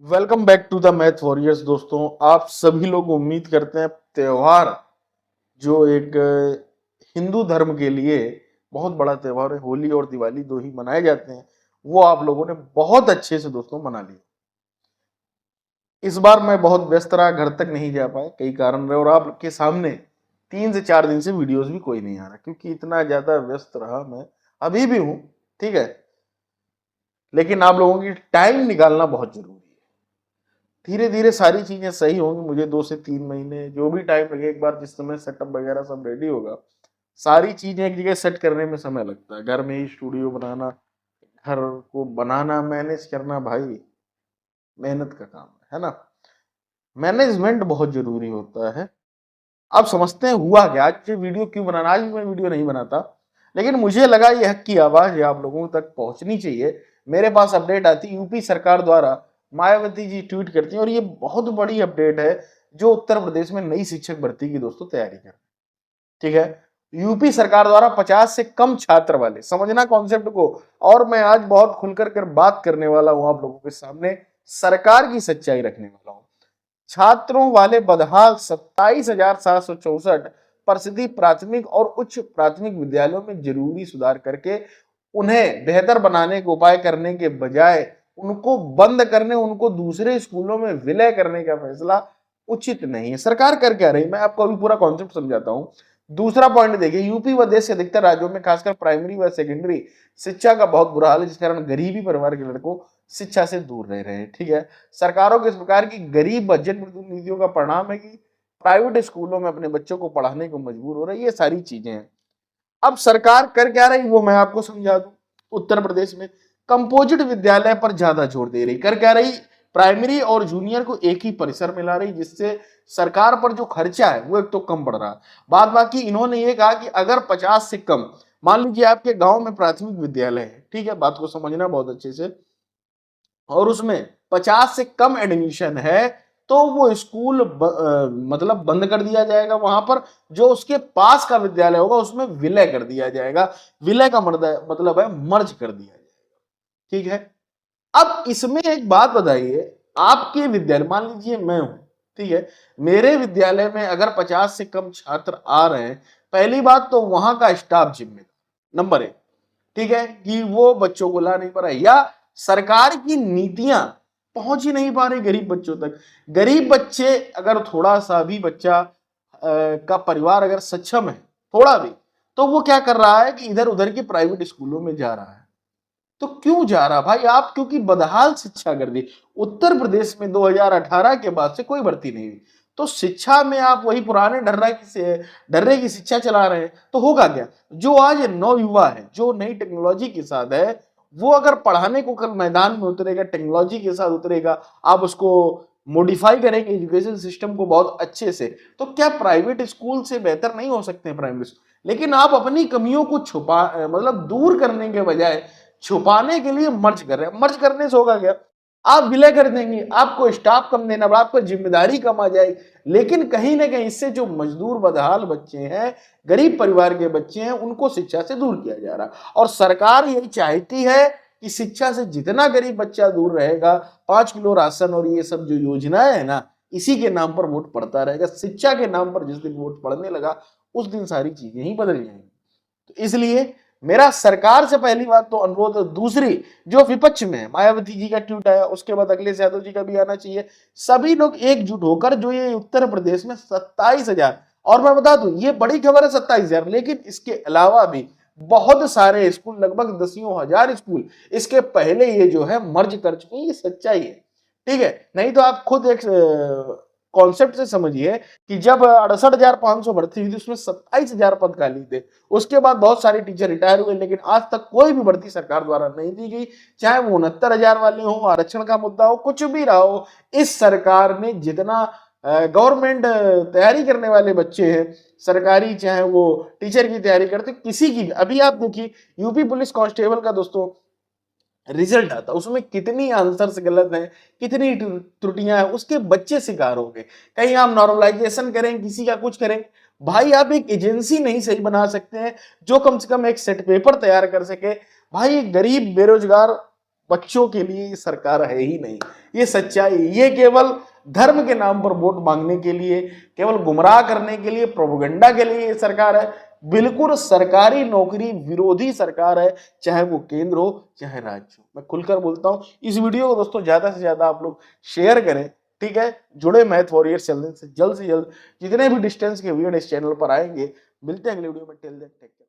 Welcome back to the math warriors. दोस्तों, आप सभी लोग उम्मीद करते हैं त्योहार जो एक हिंदू धर्म के लिए बहुत बड़ा त्योहार है, होली और दिवाली दो ही मनाए जाते हैं, वो आप लोगों ने बहुत अच्छे से दोस्तों मना लिया। इस बार मैं बहुत व्यस्त रहा, घर तक नहीं जा पाया, कई कारण रहे और आपके सामने 3 से 4 दिन से वीडियोस भी कोई नहीं आ रहा क्योंकि इतना ज्यादा व्यस्त रहा मैं। अभी भी हूँ, ठीक है, लेकिन आप लोगों की टाइम निकालना बहुत जरूरी है। धीरे धीरे सारी चीजें सही होंगी, मुझे 2 से 3 महीने जो भी टाइम लगे, एक बार जिस समय सेटअप वगैरह सब रेडी होगा, सारी चीजें एक जगह सेट करने में समय लगता है। घर में ही स्टूडियो बनाना, घर को बनाना, मैनेज करना, भाई मेहनत का काम है ना। मैनेजमेंट बहुत जरूरी होता है। आप समझते हैं हुआ क्या, आज ये वीडियो क्यों बनाना, आज मैं वीडियो नहीं बनाता, लेकिन मुझे लगा ये हक की आवाज आप लोगों तक पहुंचनी चाहिए। मेरे पास अपडेट आती, यूपी सरकार द्वारा मायावती जी ट्वीट करती हैं और ये बहुत बड़ी अपडेट है, जो उत्तर प्रदेश में नई शिक्षक भर्ती की दोस्तों तैयारी कर, ठीक है। यूपी सरकार द्वारा 50 से कम छात्र वाले, समझना कॉन्सेप्ट को, और मैं आज बहुत खुलकर कर बात करने वाला हूं आप लोगों के सामने, सरकार की सच्चाई रखने वाला हूं। छात्रों वाले बदहाल 27,764 परिषदीय प्राथमिक और उच्च प्राथमिक विद्यालयों में जरूरी सुधार करके उन्हें बेहतर बनाने के उपाय करने के बजाय उनको बंद करने, उनको दूसरे स्कूलों में विलय करने का फैसला उचित नहीं है। सरकार कर क्या रही, मैं आपको अभी पूरा कॉन्सेप्ट समझाता हूं। दूसरा पॉइंट देखिए, यूपी व देश के अधिकतर राज्यों में खासकर प्राइमरी व सेकेंडरी शिक्षा का बहुत बुरा हाल है, जिस कारण गरीबी परिवार के लड़कों शिक्षा से दूर रह रहे हैं, ठीक है। सरकारों के इस प्रकार की गरीब बजट नीतियों का परिणाम है कि प्राइवेट स्कूलों में अपने बच्चों को पढ़ाने को मजबूर हो रही है। ये सारी चीजें हैं। अब सरकार कर क्या रही वो मैं आपको समझा दूं। उत्तर प्रदेश में कंपोजिट विद्यालय पर ज्यादा जोर दे रही, कर क्या रही, प्राइमरी और जूनियर को एक ही परिसर में ला रही, जिससे सरकार पर जो खर्चा है वो एक तो कम पड़ रहा है। बाद बाकी इन्होंने ये कहा कि अगर 50 से कम, मान लीजिए आपके गांव में प्राथमिक विद्यालय है, ठीक है, बात को समझना बहुत अच्छे से, और उसमें 50 से कम एडमिशन है तो वो स्कूल मतलब बंद कर दिया जाएगा। वहां पर जो उसके पास का विद्यालय होगा उसमें विलय कर दिया जाएगा। विलय का मतलब है मर्ज कर दिया जाएगा, ठीक है। अब इसमें एक बात बताइए, आपके विद्यालय, मान लीजिए मैं हूं, ठीक है, मेरे विद्यालय में अगर 50 से कम छात्र आ रहे हैं, पहली बात तो वहां का स्टाफ जिम्मेदार, नंबर 1, ठीक है, कि वो बच्चों को ला नहीं पा रहा है, या सरकार की नीतियां पहुंच ही नहीं पा रही गरीब बच्चों तक। गरीब बच्चे, अगर थोड़ा सा भी बच्चा का परिवार अगर सक्षम है थोड़ा भी, तो वो क्या कर रहा है कि इधर उधर के प्राइवेट स्कूलों में जा रहा है। तो क्यों जा रहा भाई आप, क्योंकि बदहाल शिक्षा कर दी। उत्तर प्रदेश में 2018 के बाद से कोई भर्ती नहीं हुई, तो शिक्षा में आप वही पुराने ढर्रे की शिक्षा चला रहे हैं, तो होगा क्या। जो आज नौ युवा है, जो नई टेक्नोलॉजी के साथ है, वो अगर पढ़ाने को कल मैदान में उतरेगा, टेक्नोलॉजी के साथ उतरेगा, आप उसको मॉडिफाई करेंगे एजुकेशन सिस्टम को बहुत अच्छे से, तो क्या प्राइवेट स्कूल से बेहतर नहीं हो सकते हैं प्राइवेट स्कूल। लेकिन आप अपनी कमियों को छुपा मतलब दूर करने के बजाय छुपाने के लिए मर्ज कर रहे हैं। मर्ज करने से होगा क्या, आप विलय कर देंगे, आपको स्टाफ कम देना पड़ा, आपको जिम्मेदारी कम आ जाएगी, लेकिन कहीं ना कहीं इससे जो मजदूर बदहाल बच्चे हैं, गरीब परिवार के बच्चे हैं, उनको शिक्षा से दूर किया जा रहा। और सरकार यही चाहती है कि शिक्षा से जितना गरीब बच्चा दूर रहेगा, 5 किलो राशन और ये सब जो योजनाएं है ना, इसी के नाम पर वोट पड़ता रहेगा। शिक्षा के नाम पर जिस दिन वोट पड़ने लगा, उस दिन सारी चीजें ही बदल जाएंगी। तो इसलिए मेरा सरकार से पहली बात तो अनुरोध है। दूसरी, जो विपक्ष में मायावती जी का ट्वीट आया, उसके बाद अखिलेश यादव जी का भी आना चाहिए। सभी लोग एकजुट होकर, जो ये उत्तर प्रदेश में 27,000, और मैं बता दूं ये बड़ी खबर है 27,000, लेकिन इसके अलावा भी बहुत सारे स्कूल, लगभग 10,000 स्कूल इसके पहले ये जो है मर्ज कर चुके हैं। ये सच्चाई है, ठीक है। नहीं तो आप खुद एक कॉन्सेप्ट से समझिए कि जब 68,500 भर्ती हुई थी, उसमें 27,000 पद खाली थे। उसके बाद बहुत सारे टीचर रिटायर हुए, लेकिन आज तक कोई भी भर्ती सरकार द्वारा नहीं दी गई। चाहे वो 69,000 वाले हो, आरक्षण का मुद्दा हो, कुछ भी रहा हो, इस सरकार ने जितना गवर्नमेंट तैयारी करने वाले बच्चे हैं, सरकारी चाहे वो टीचर की तैयारी करते, किसी की, अभी आप देखिए यूपी पुलिस कांस्टेबल का दोस्तों रिजल्ट आता, उसमें कितनी आंसर्स गलत हैं, कितनी त्रुटियां हैं, उसके बच्चे शिकार हो गए। कहीं आप नॉर्मलाइजेशन करें, किसी का कुछ करें, भाई आप एक एजेंसी नहीं सही बना सकते हैं जो कम से कम एक सेट पेपर तैयार कर सके। भाई एक गरीब बेरोजगार बच्चों के लिए ये सरकार है ही नहीं। ये सच्चाई, ये केवल धर्म के नाम पर वोट मांगने के लिए, केवल गुमराह करने के लिए, प्रोपेगेंडा के लिए ये सरकार है। बिल्कुल सरकारी नौकरी विरोधी सरकार है, चाहे वो केंद्र हो चाहे राज्य हो। मैं खुलकर बोलता हूं। इस वीडियो को दोस्तों ज्यादा से ज्यादा आप लोग शेयर करें, ठीक है। जुड़े मैथ वॉरियर्स चैनल से जल्द जितने भी डिस्टेंस के वीडियो इस चैनल पर आएंगे। मिलते हैं अगले वीडियो में। Till then take care.